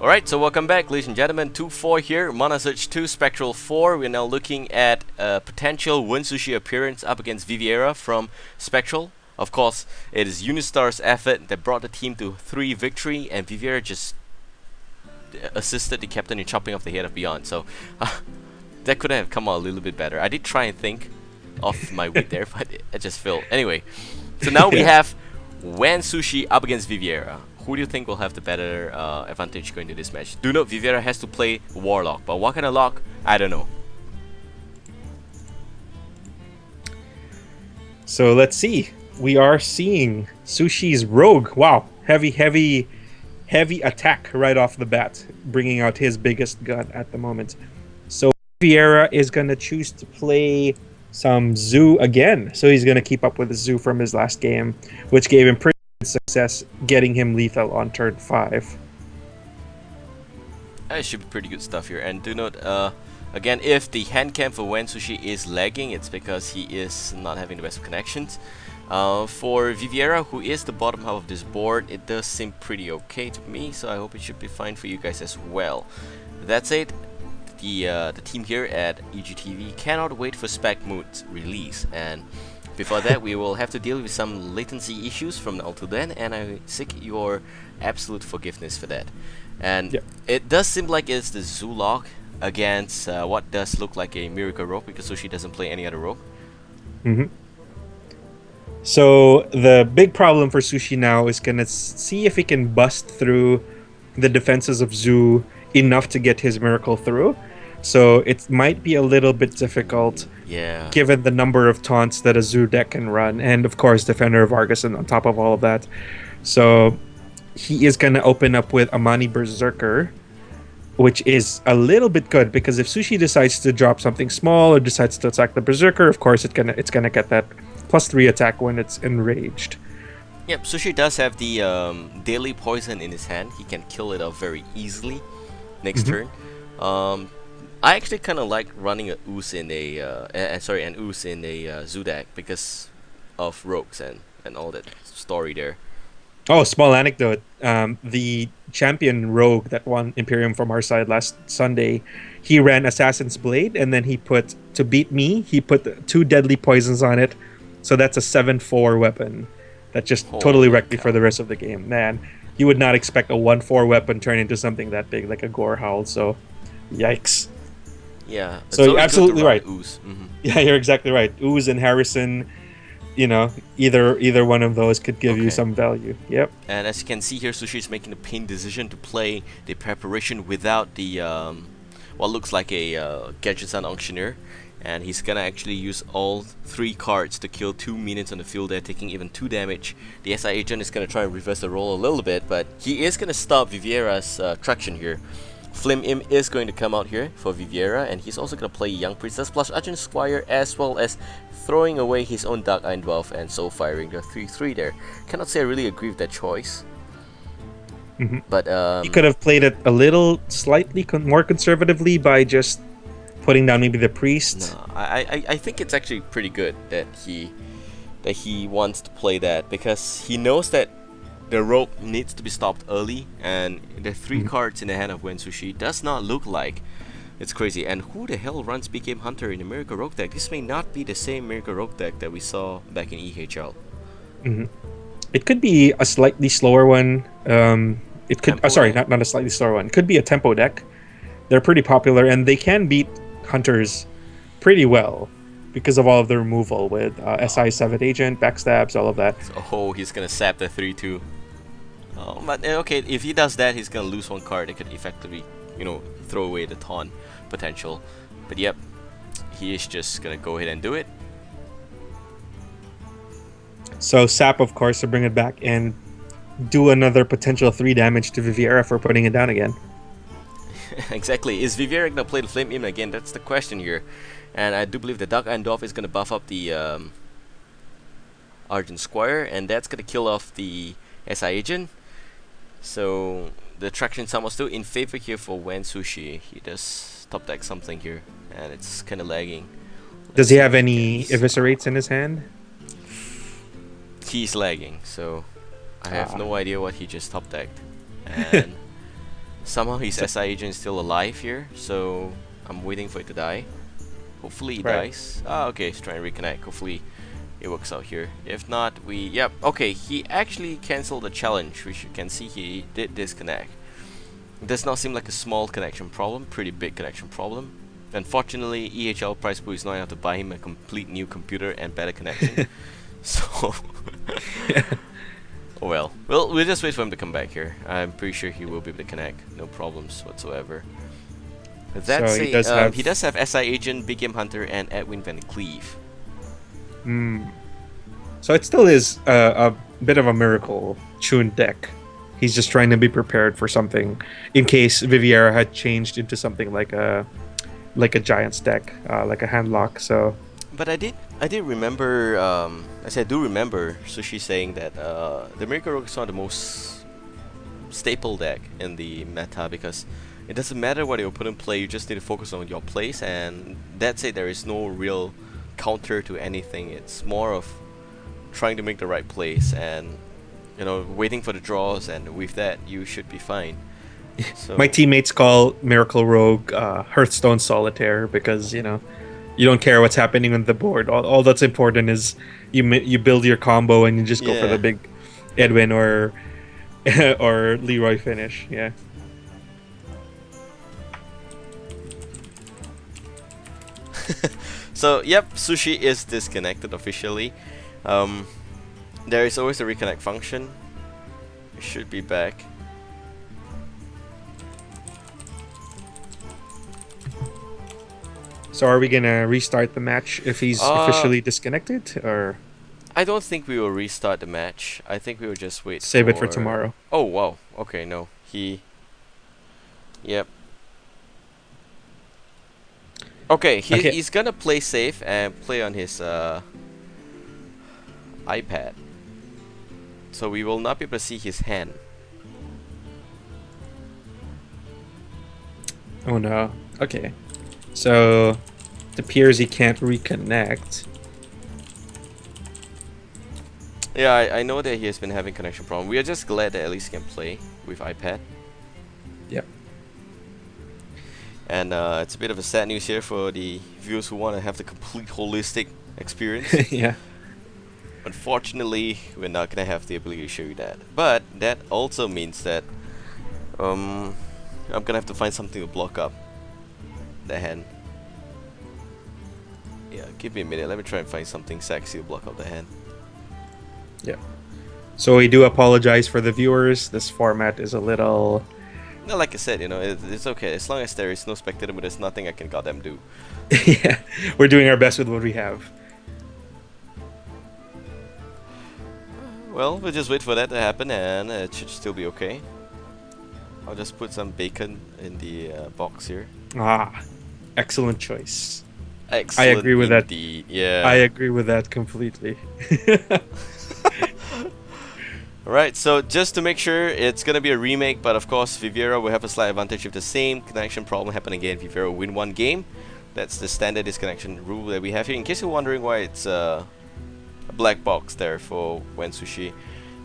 Alright, so welcome back, ladies and gentlemen. 2-4 here, ManaSurge 2, Spectral 4. We're now looking at a potential Wensushi appearance up against Viverea from Spectral. Of course, it is Unistar's effort that brought the team to 3 victory, and Viverea just assisted the captain in chopping off the head of Beyond. So, that could have come out a little bit better. I did try and think of my wit there, but it just failed. Anyway, so now we have Wensushi up against Viverea. Who do you think will have the better advantage going to this match? Do note, Viverea has to play Warlock, but what kind of lock? I don't know. So let's see. We are seeing Sushi's Rogue. Wow, heavy attack right off the bat, bringing out his biggest gun at the moment. So Viverea is going to choose to play some Zoo again. So he's going to keep up with the Zoo from his last game, which gave him pretty success getting him lethal on turn 5. That should be pretty good stuff here. And do note, again, if the hand cam for Wensushi is lagging, it's because he is not having the best of connections. For Viverea, who is the bottom half of this board, it does seem pretty okay to me, so I hope it should be fine for you guys as well. That said, the team here at EGTV cannot wait for Spec Mood's release, and before that, we will have to deal with some latency issues from now to then, and I seek your absolute forgiveness for that. And it does seem like it's the Zoo lock against what does look like a Miracle Rogue, because Sushi doesn't play any other rogue. So the big problem for Sushi now is going to see if he can bust through the defenses of Zoo enough to get his Miracle through. So it might be a little bit difficult, given the number of taunts that a Zoo deck can run, and of course Defender of Argosy on top of all of that. So he is going to open up with Amani Berserker, which is a little bit good, because if Sushi decides to drop something small or decides to attack the Berserker, of course it's gonna get that +3 attack when it's enraged. Yep, Sushi does have the daily poison in his hand. He can kill it off very easily next turn. I actually kind of like running an Ooze in a Zoo deck because of rogues and all that story there. Oh, small anecdote. The champion rogue that won Imperium from our side last Sunday, he ran Assassin's Blade, and then he put 2 deadly poisons on it. So that's a 7/4 weapon that just totally wrecked me for the rest of the game. Man, you would not expect a 1/4 weapon turn into something that big like a Gore Howl, so yikes. Yeah. So you're absolutely right. Ooze. Yeah, you're exactly right. Ooze and Harrison, either one of those could give you some value. Yep. And as you can see here, Sushi is making the pain decision to play the preparation without the what looks like a Gadgetzan Auctioneer, and he's gonna actually use all 3 cards to kill 2 minions on the field there, taking even 2 damage. The SI agent is gonna try and reverse the roll a little bit, but he is gonna stop Viverea's traction here. Flim Im is going to come out here for Viverea, and he's also going to play Young Princess plus Argent Squire, as well as throwing away his own Dark Iron Dwarf and so firing the 3/3 there. Cannot say I really agree with that choice. But he could have played it a little slightly more conservatively by just putting down maybe the Priest. No, I think it's actually pretty good that he wants to play that, because he knows that the rogue needs to be stopped early, and the 3 cards in the hand of Wensushi does not look like it's crazy. And who the hell runs Big Game Hunter in the Miracle Rogue deck? This may not be the same Miracle Rogue deck that we saw back in EHL. It could be a slightly slower one. It could not a slightly slower one. It could be a tempo deck. They're pretty popular, and they can beat Hunters pretty well because of all of the removal with SI 7 agent, backstabs, all of that. So, he's gonna sap the 3/2. Oh, but okay, if he does that, he's gonna lose 1 card. It could effectively, throw away the taunt potential. But yep, he is just gonna go ahead and do it. So sap, of course, to bring it back and do another potential 3 damage to Viverea for putting it down again. Exactly. Is Viverea gonna play the Flame Imp again? That's the question here. And I do believe the Dark Iron Dwarf is gonna buff up the Argent Squire, and that's gonna kill off the SI agent. So the traction sum was still in favor here for Wensushi. He does top deck something here, and it's kind of lagging. Does he have any Eviscerates in his hand? He's lagging, so I have no idea what he just top decked. And Somehow his SI agent is still alive here, so I'm waiting for it to die. Hopefully he Right. dies. Ah, okay, he's trying to reconnect. Hopefully it works out here. If not, yep, okay, he actually cancelled the challenge, which you can see he did disconnect. It does not seem like a small connection problem, pretty big connection problem. Unfortunately, EHL price pool is not enough to buy him a complete new computer and better connection. So, oh well. We'll just wait for him to come back here. I'm pretty sure he will be able to connect, no problems whatsoever. That So he does have SI Agent, Big Game Hunter, and Edwin Van Cleave. So it still is a bit of a miracle tuned deck. He's just trying to be prepared for something in case Viverea had changed into something like a Giants deck, like a handlock. So, but I did remember, I do remember Sushi saying that the Miracle Rogue is not the most staple deck in the meta because it doesn't matter what your opponent play, you just need to focus on your plays, and that's it. There is no real counter to anything. It's more of trying to make the right plays and waiting for the draws, and with that you should be fine. So my teammates call Miracle Rogue Hearthstone Solitaire because you don't care what's happening on the board. All that's important is you build your combo and you just go for the big Edwin or or Leroy finish. Yeah. So yep, Sushi is disconnected officially. There is always a reconnect function. It should be back. So are we gonna restart the match if he's officially disconnected, or I don't think we will restart the match. I think we will just wait. Save it for tomorrow. Oh wow. Okay, no. Yep. Okay, he's gonna play safe and play on his iPad. So we will not be able to see his hand. Oh no. Okay. So it appears he can't reconnect. Yeah, I know that he has been having connection problem. We are just glad that at least he can play with iPad. Yep. And it's a bit of a sad news here for the viewers who want to have the complete holistic experience. Yeah. Unfortunately, we're not gonna have the ability to show you that. But that also means that I'm gonna have to find something to block up the hand. Yeah, give me a minute. Let me try and find something sexy to block up the hand. Yeah. So we do apologize for the viewers. This format is a little. No, like I said, it's okay as long as there is no spectator, but there's nothing I can goddamn do. Yeah, we're doing our best with what we have. Well, we'll just wait for that to happen, and it should still be okay. I'll just put some bacon in the box here. Excellent choice. Excellent. I agree with indeed. that. Yeah. I agree with that completely. Alright, so just to make sure, it's gonna be a remake, but of course Viverea will have a slight advantage if the same connection problem happen again. Viverea will win one game. That's the standard disconnection rule that we have here. In case you're wondering why it's a black box there for Wensushi,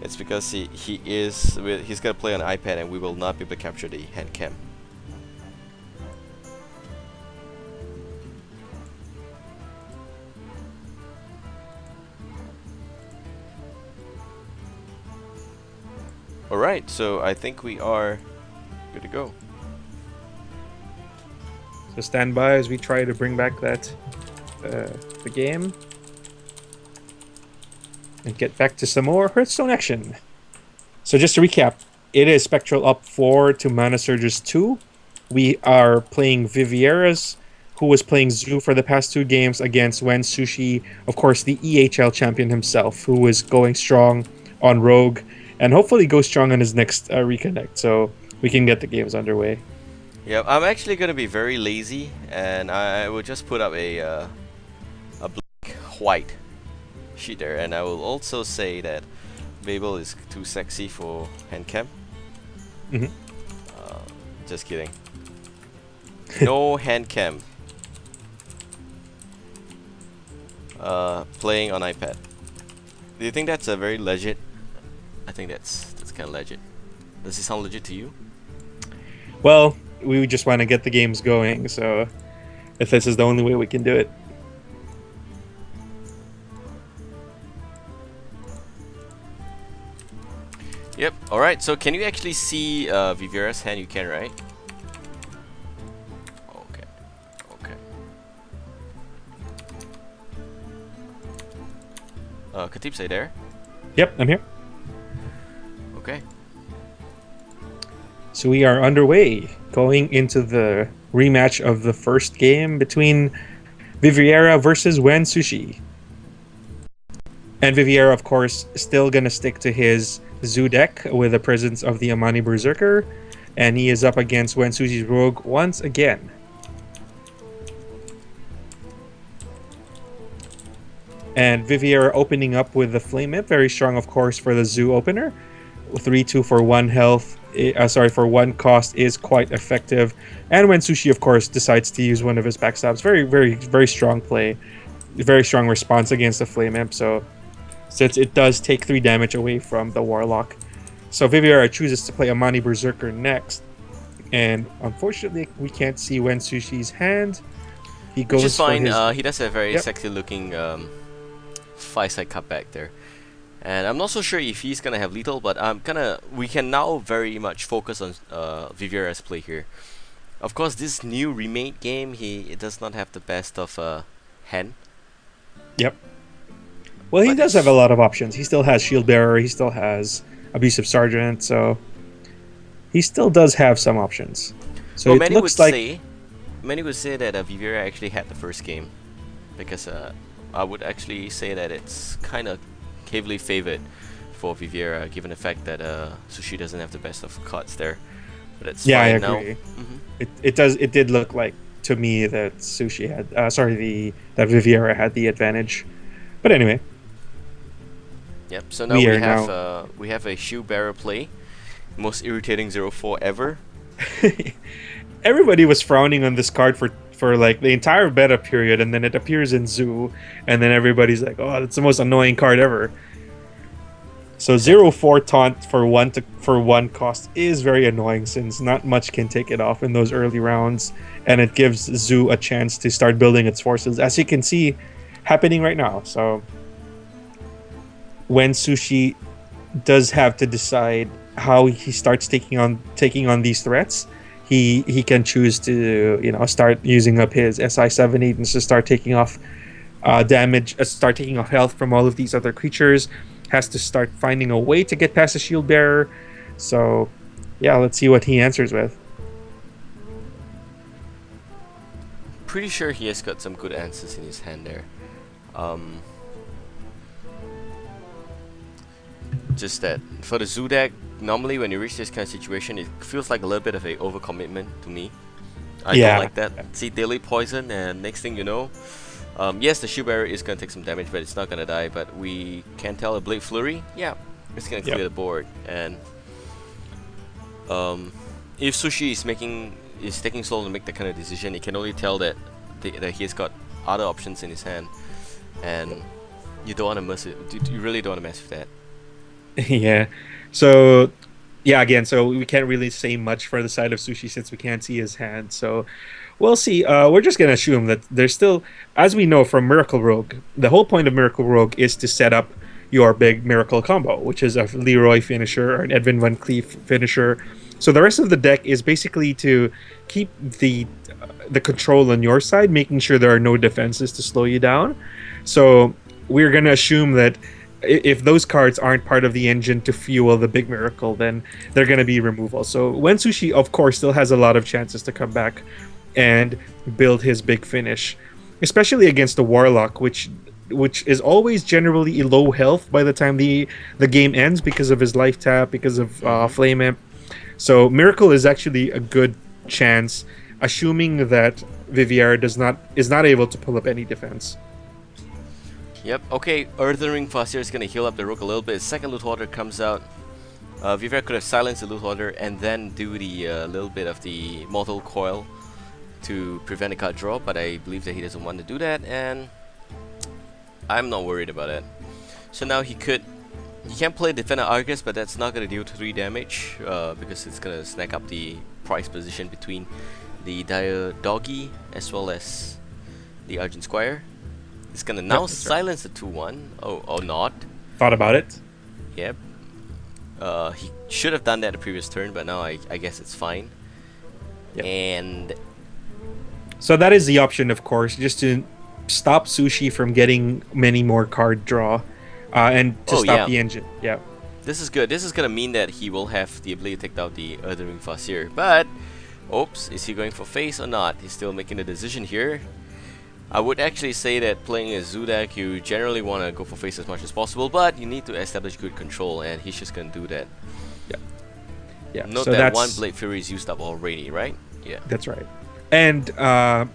it's because he's gonna play on iPad and we will not be able to capture the hand cam. Alright, so I think we are good to go. So stand by as we try to bring back the game and get back to some more Hearthstone action. So just to recap, it is Spectral up 4 to ManaSurge's 2. We are playing Viverea's, who was playing Zoo for the past 2 games against Wensushi, of course the EHL champion himself, who is going strong on Rogue and hopefully go strong on his next reconnect, so we can get the games underway. Yeah, I'm actually gonna be very lazy, and I will just put up a black white sheet there, and I will also say that Babael is too sexy for hand cam. Just kidding. No hand cam. Playing on iPad. Do you think that's a very legit? I think that's kind of legit. Does it sound legit to you? Well, we just want to get the games going, so if this is the only way we can do it. Yep. Alright, so can you actually see Viverea's hand? You can, right? Okay. Okay. Katips, are you there? Yep, I'm here. Okay. So we are underway, going into the rematch of the first game between Viverea versus Wensushi. And Viverea, of course, still gonna stick to his Zoo deck with the presence of the Amani Berserker, and he is up against Wensushi's Rogue once again. And Viverea opening up with the Flame Imp, very strong, of course, for the Zoo opener. 3/2 for 1 health, for 1 cost is quite effective. And Wensushi, of course, decides to use one of his backstabs. Very, very, very strong play. Very strong response against the Flame Imp. So, since it does take 3 damage away from the Warlock. So Viverea chooses to play Amani Berserker next. And unfortunately, we can't see Wensushi's hand. He goes Which is fine. for his... He does a very sexy looking 5-side cutback there. And I'm not so sure if he's gonna have lethal, but we can now very much focus on Viverea's play here. Of course, this new remake game, it does not have the best of hand. Yep. Well, he does have a lot of options. He still has Shield Bearer, he still has Abusive Sergeant, so he still does have some options. So well, it looks like... many would say that Viverea actually had the first game, because I would actually say that it's kind of heavily favored for Viverea, given the fact that Sushi doesn't have the best of cards there. But it's yeah, I fine agree. Now. It did look like to me that Sushi had that Viverea had the advantage. But anyway. Yep. So now we have a Shield Bearer play, most irritating 0-4 ever. Everybody was frowning on this card for like the entire beta period, and then it appears in Zoo, and then everybody's like, "Oh, that's the most annoying card ever." So 0-4 taunt for 1 cost is very annoying, since not much can take it off in those early rounds, and it gives Zoo a chance to start building its forces, as you can see happening right now. So when Sushi does have to decide how he starts taking on these threats, he can choose to start using up his SI-7 and to start taking off damage, start taking off health from all of these other creatures. Has to start finding a way to get past the Shield Bearer. So yeah, let's see what he answers with. Pretty sure he has got some good answers in his hand there. Just that for the Zoo deck, normally when you reach this kind of situation, it feels like a little bit of a overcommitment to me. I don't like that. See daily poison, and next thing you know, yes, the Shield Bearer is gonna take some damage, but it's not gonna die. But we can tell a Blade Flurry, yeah, it's gonna clear the board. And if Sushi is taking so long to make that kind of decision, you can only tell that he's got other options in his hand, and you don't want to mess it. You really don't want to mess with that. Yeah. So yeah, again, so we can't really say much for the side of Sushi since we can't see his hand. So we'll see. We're just gonna assume that there's still, as we know from Miracle Rogue, the whole point of Miracle Rogue is to set up your big Miracle combo, which is a Leroy finisher or an Edwin Van Cleef finisher. So the rest of the deck is basically to keep the control on your side, making sure there are no defenses to slow you down. So we're gonna assume that if those cards aren't part of the engine to fuel the big Miracle, then they're going to be removal. So Wensushi, of course, still has a lot of chances to come back and build his big finish, especially against the Warlock, which is always generally low health by the time the game ends because of his life tap, because of Flame Imp. So Miracle is actually a good chance, assuming that Viverea is not able to pull up any defense. Yep, okay, Earthen Ring Faster is going to heal up the Rook a little bit. Second Loot Hoarder comes out. Viverea could have silenced the Loot Hoarder and then do the little bit of the Mortal Coil to prevent a card draw, but I believe that he doesn't want to do that, and I'm not worried about it. So now he could You can play Defender Argus, but that's not going to deal 3 damage because it's going to snack up the price position between the Dire Doggy as well as the Argent Squire. It's going to now silence the 2-1. Oh, not. Thought about it. Yep. He should have done that the previous turn, but now I guess it's fine. Yep. And so that is the option, of course, just to stop Sushi from getting many more card draw. And to stop the engine. Yeah. This is good. This is going to mean that he will have the ability to take out the Earthring Farseer. But, oops, is he going for face or not? He's still making the decision here. I would actually say that playing a Zoo deck, you generally want to go for face as much as possible, but you need to establish good control, and he's just going to do that. Yeah. Note so that one Blade Fury is used up already, right? Yeah. That's right. And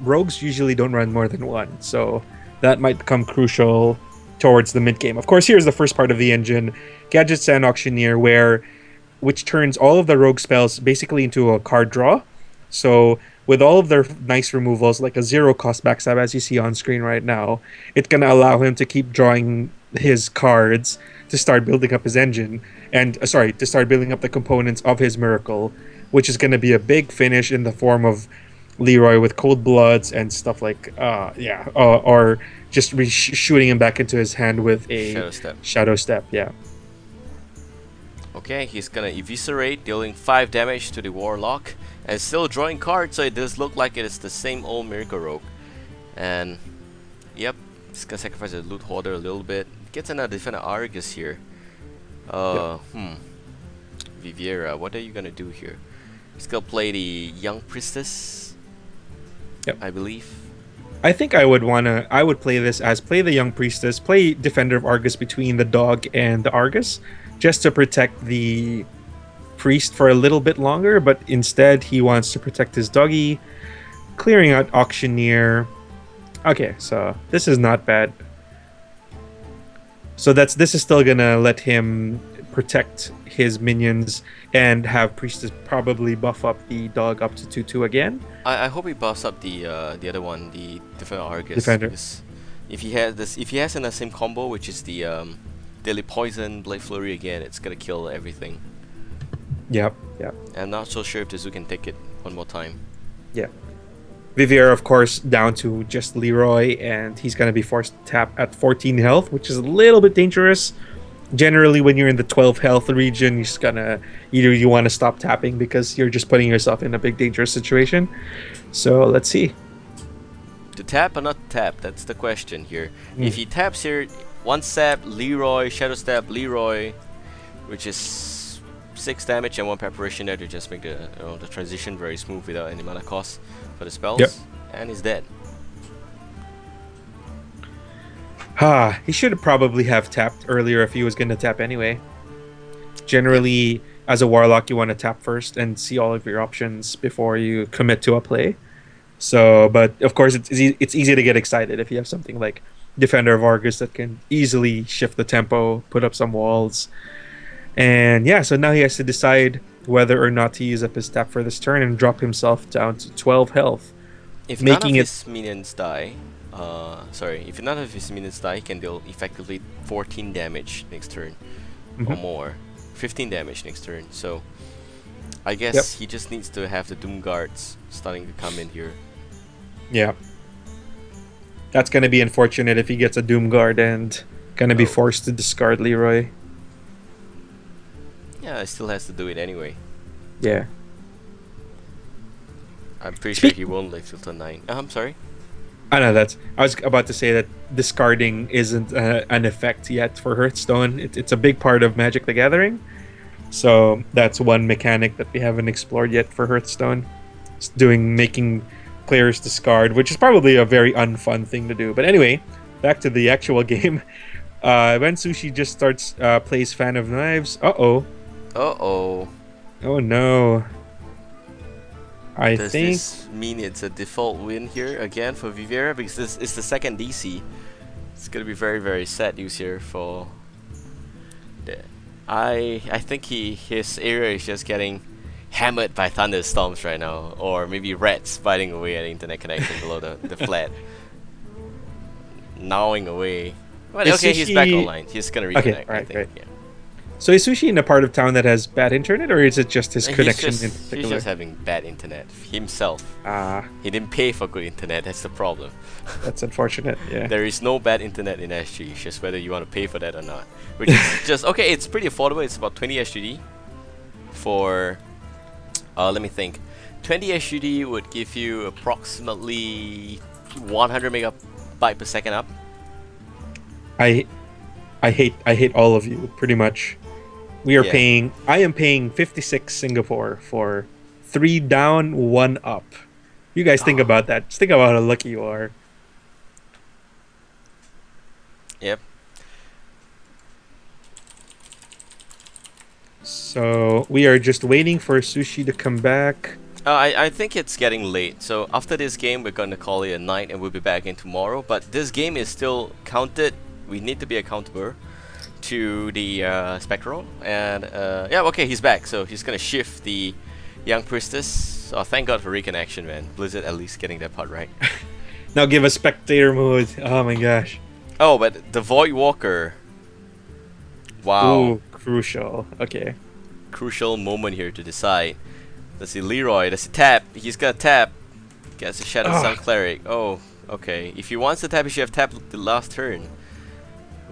rogues usually don't run more than one, so that might become crucial towards the mid game. Of course, here's the first part of the engine, Gadget Sand Auctioneer, which turns all of the rogue spells basically into a card draw. So with all of their nice removals, like a 0-cost backstab as you see on screen right now, it's gonna allow him to keep drawing his cards to start building up his engine, and to start building up the components of his miracle, which is gonna be a big finish in the form of Leroy with Cold Bloods and stuff like or just shooting him back into his hand with a Shadow Step. Yeah. Okay, he's gonna eviscerate, dealing 5 damage to the Warlock, and still drawing cards, so it does look like it is the same old Miracle Rogue. And yep, he's gonna sacrifice the Loot Hoarder a little bit. Gets another Defender Argus here. Viverea, what are you gonna do here? He's gonna play the Young Priestess. Yep. I believe. I think I would play this as play the Young Priestess, play Defender of Argus between the dog and the Argus, just to protect the priest for a little bit longer, but instead he wants to protect his doggy, clearing out Auctioneer. Okay, so this is not bad. So this is still gonna let him protect his minions and have Priestess probably buff up the dog up to 2/2 again. I hope he buffs up the other one, the Defender Argus. Defender. If he has in the same combo, which is the Daily Poison, Blade Flurry again, it's gonna kill everything. Yep. I'm not so sure if the Zoo can take it one more time. Yeah. Viverea, of course, down to just Leroy, and he's gonna be forced to tap at 14 health, which is a little bit dangerous. Generally, when you're in the 12 health region, you're just gonna you want to stop tapping because you're just putting yourself in a big dangerous situation. So let's see. To tap or not to tap? That's the question here. If he taps here, one stab, Leroy, Shadow Step, Leroy, which is 6 damage and 1 preparation there to just make the transition very smooth without any mana cost for the spells. Yep. And he's dead. He should probably have tapped earlier if he was going to tap anyway. Generally, as a Warlock, you want to tap first and see all of your options before you commit to a play. So, but of course, it's easy to get excited if you have something like Defender of Argus that can easily shift the tempo, put up some walls. And yeah, so now he has to decide whether or not to use up his tap for this turn and drop himself down to 12 health. If none of his minions die, if none of his minions die, he can deal effectively 14 damage next turn or more. 15 damage next turn. So I guess he just needs to have the Doom Guards starting to come in here. Yeah. That's going to be unfortunate if he gets a Doom Guard and going to be forced to discard Leroy. Yeah, he still has to do it anyway. Yeah. I'm pretty sure he won't live till turn 9. I'm sorry. I know I was about to say that discarding isn't an effect yet for Hearthstone. It's a big part of Magic the Gathering. So that's one mechanic that we haven't explored yet for Hearthstone. It's making players discard, which is probably a very unfun thing to do. But anyway, back to the actual game. Wensushi just plays Fan of Knives. Uh-oh. Uh-oh. Oh no. Does this mean it's a default win here again for Viverea? Because this is the second DC. It's gonna be very, very sad news here for I think his area is just getting hammered by thunderstorms right now, or maybe rats biting away at the internet connection below the flat, gnawing away. But okay, he's back online. He's gonna reconnect. Okay, right. Yeah. So is Sushi in a part of town that has bad internet, or is it just his connection in He's particular? just having bad internet himself. Ah, He didn't pay for good internet. That's the problem. that's unfortunate. Yeah. There is no bad internet in SG. It's just whether you want to pay for that or not. Which is just okay. It's pretty affordable. It's about 20 SGD for. Let me think. 20 SGD would give you approximately 100 megabyte per second up. I hate all of you pretty much. We are Yeah. paying. I am paying 56 Singapore for 3 down, 1 up. You guys think about that. Just think about how lucky you are. Yep. So we are just waiting for Sushi to come back. I think it's getting late. So after this game, we're gonna call it a night, and we'll be back in tomorrow. But this game is still counted. We need to be accountable to the Spectral, and yeah, okay, he's back. So he's gonna shift the Young Priestess. Oh, thank God for reconnection, man. Blizzard at least getting that part right. Now give us spectator mode. Oh my gosh. Oh, but the Void Walker. Wow. Ooh, crucial. Okay. Crucial moment here to decide. Let's see, Leroy. Does he tap? He's gonna tap. Gets a Shadow Sun Cleric. Oh, okay. If he wants to tap, he should have tapped the last turn.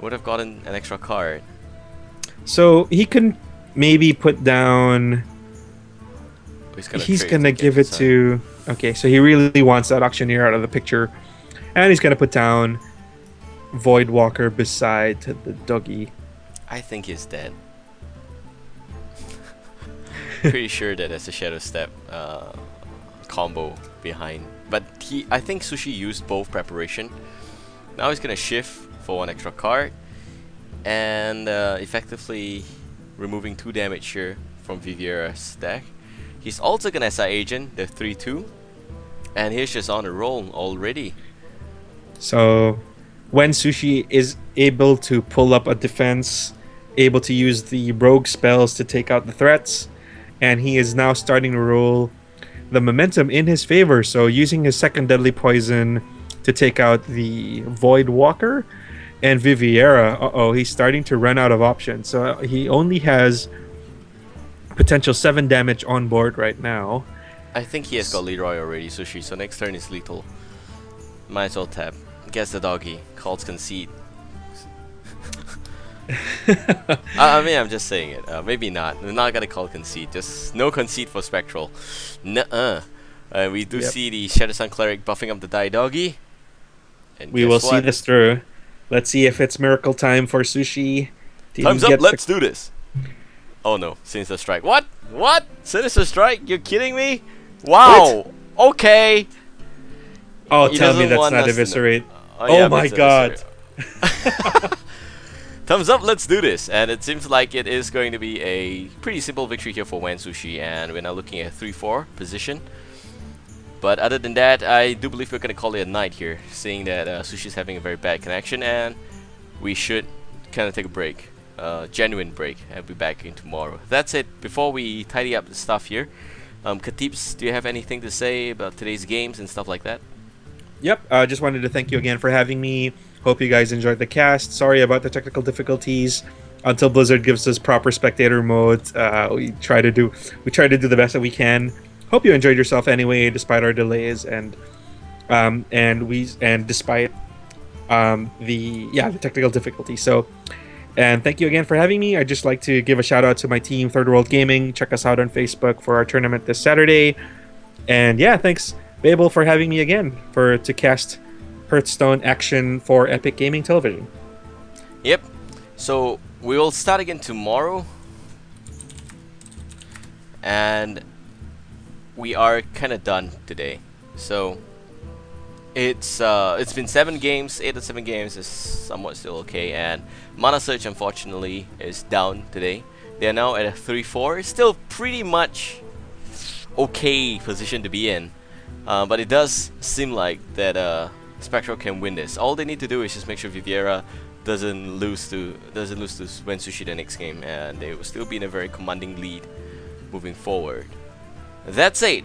Would have gotten an extra card. So he can maybe put down. He's gonna give it to. Okay, so he really wants that auctioneer out of the picture, and he's gonna put down Void Walker beside the doggy. I think he's dead. Pretty sure that there's a Shadow Step combo behind. But I think Sushi used both preparation. Now he's gonna shift for 1 extra card, and effectively removing 2 damage here from Viverea's deck. He's also gonna SI Agent, the 3/2, and he's just on a roll already. So when Sushi is able to pull up a defense, able to use the rogue spells to take out the threats, and he is now starting to roll the momentum in his favor. So using his second deadly poison to take out the Void Walker and Viverea. He's starting to run out of options. So he only has potential 7 damage on board right now. I think he has got Leroy already, Sushi, so next turn is lethal. Might as well tap. Gets the doggy. Calls concede. I mean, I'm just saying it. Maybe not. We're not gonna call concede. Just no concede for Spectral. Nuh-uh. We do see the Shadow Sun Cleric buffing up the die doggy. And we will see this through. Let's see if it's miracle time for Sushi. Time's up. Let's do this. Oh no, Sinister Strike. What? What? Sinister Strike? You're kidding me? Wow. What? Okay. Oh, tell me that's not Eviscerate. Yeah, my god. Thumbs up, let's do this. And it seems like it is going to be a pretty simple victory here for Wensushi, and we're now looking at 3-4 position. But other than that, I do believe we're going to call it a night here, seeing that Sushi's having a very bad connection, and we should kind of take a break. Genuine break, and be back in tomorrow. That's it. Before we tidy up the stuff here, Katips, do you have anything to say about today's games and stuff like that? Yep, I just wanted to thank you again for having me. Hope you guys enjoyed the cast. Sorry about the technical difficulties. Until Blizzard gives us proper spectator mode, we try to do the best that we can. Hope you enjoyed yourself anyway, despite our delays and despite the technical difficulty. So, and thank you again for having me. I'd just like to give a shout out to my team, Third World Gaming. Check us out on Facebook for our tournament this Saturday. And yeah, thanks, Babael, for having me again to cast Hearthstone action for Epic Gaming Television. Yep. So we will start again tomorrow, and we are kind of done today. So it's been 7 games. 8 of 7 games is somewhat still okay, and ManaSurge unfortunately is down today. They are now at a 3-4. It's still pretty much okay position to be in, but it does seem like that Spectral can win this. All they need to do is just make sure Viverea doesn't lose to Wensushi the next game, and they will still be in a very commanding lead moving forward. That's it.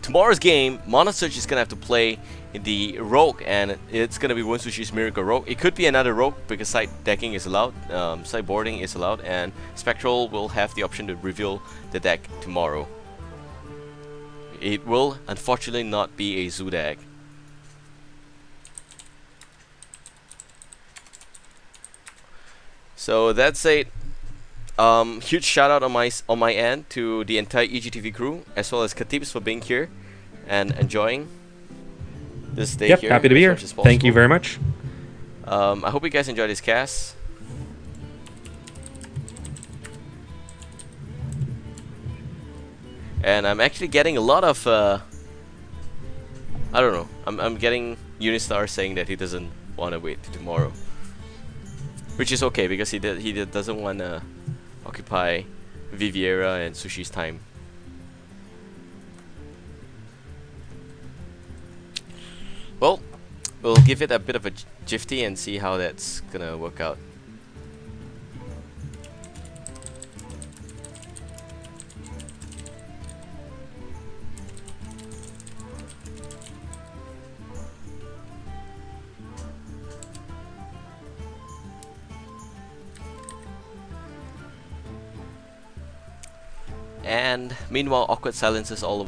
Tomorrow's game, ManaSurge is gonna have to play the rogue, and it's gonna be Wensushi's Miracle Rogue. It could be another rogue because side decking is allowed, sideboarding is allowed, and Spectral will have the option to reveal the deck tomorrow. It will unfortunately not be a Zoo deck. So that's it. Huge shout out on my end to the entire EGTV crew, as well as Katips, for being here and enjoying this day here. Happy to be here. Thank you very much. I hope you guys enjoyed this cast. And I'm actually getting a lot of I don't know. I'm getting Unistar saying that he doesn't want to wait till tomorrow, which is okay because he doesn't want to occupy Viverea and Sushi's time. Well, we'll give it a bit of a jifty and see how that's gonna work out. And meanwhile, awkward silences all over